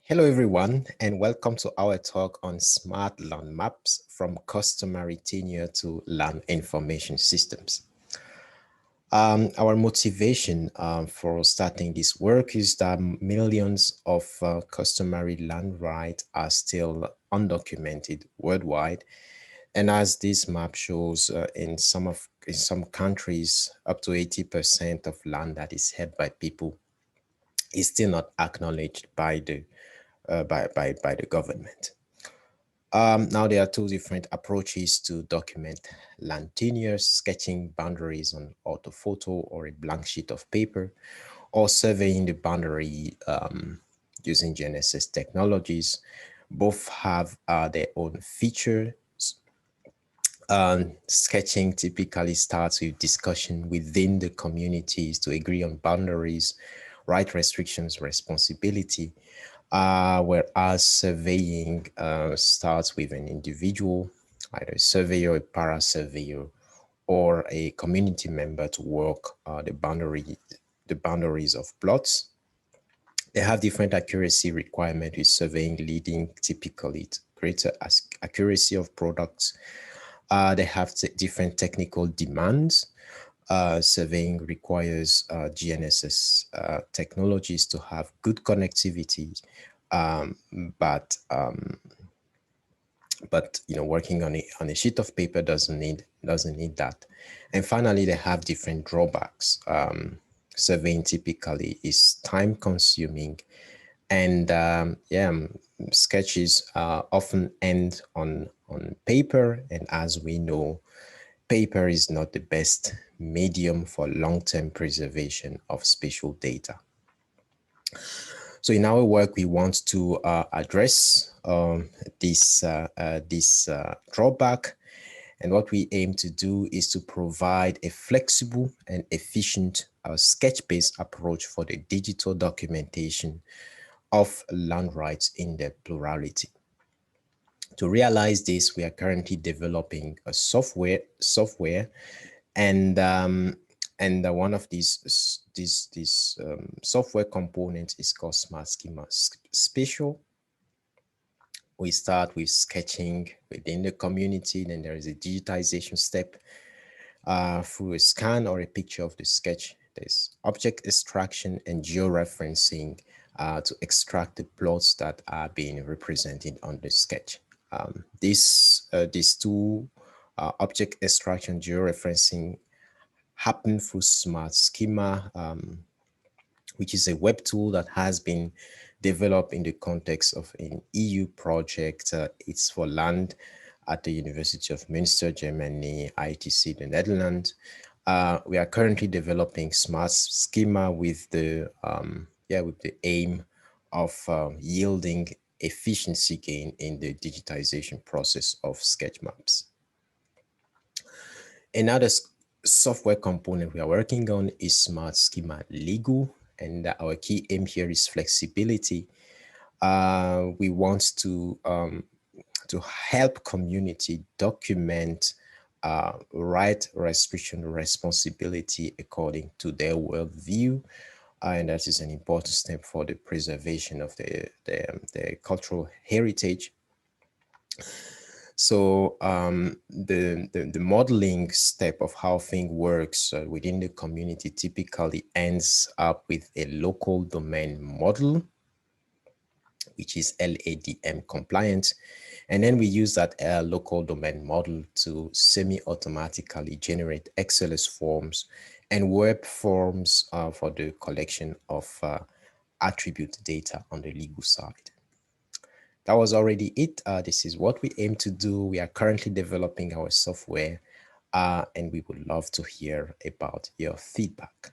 Hello, everyone, and welcome to our talk on smart land maps from customary tenure to land information systems. Our motivation for starting this work is that millions of customary land rights are still undocumented worldwide. And as this map shows, in some countries, up to 80% of land that is held by people is still not acknowledged by the government. Now there are two different approaches to document land tenure: sketching boundaries on orthophoto or a blank sheet of paper, or surveying the boundary using GNSS technologies. Both have their own features. Sketching typically starts with discussion within the communities to agree on boundaries, right restrictions, responsibility, whereas surveying starts with an individual, either a surveyor, a para-surveyor, or a community member to work the boundaries of plots. They have different accuracy requirements, with surveying leading typically to greater accuracy of products. They have different technical demands. Surveying requires GNSS technologies to have good connectivity, um, but um, but working on a sheet of paper doesn't need that. And finally, they have different drawbacks. Surveying typically is time consuming, and sketches often end on paper, and as we know, paper is not the best medium for long-term preservation of spatial data. So in our work, we want to address this drawback. And what we aim to do is to provide a flexible and efficient sketch-based approach for the digital documentation of land rights in their plurality. To realize this, we are currently developing a software, and one of these software components is called SmartSkema Spatial. We start with sketching within the community, then there is a digitization step through a scan or a picture of the sketch. There's object extraction and georeferencing to extract the plots that are being represented on the sketch. These two object extraction georeferencing happen through SmartSkema, which is a web tool that has been developed in the context of an EU project. It's for land at the University of Münster, Germany, ITC, the Netherlands. We are currently developing SmartSkema with the aim of yielding efficiency gain in the digitization process of sketch maps. Another software component we are working on is SmartSkema Legal, and our key aim here is flexibility. We want to help community document right restriction responsibility according to their worldview. And that is an important step for the preservation of the cultural heritage. So the modeling step of how things works within the community typically ends up with a local domain model, which is LADM compliant. And then we use that local domain model to semi-automatically generate XLS forms and web forms for the collection of attribute data on the legal side. That was already it. This is what we aim to do. We are currently developing our software, and we would love to hear about your feedback.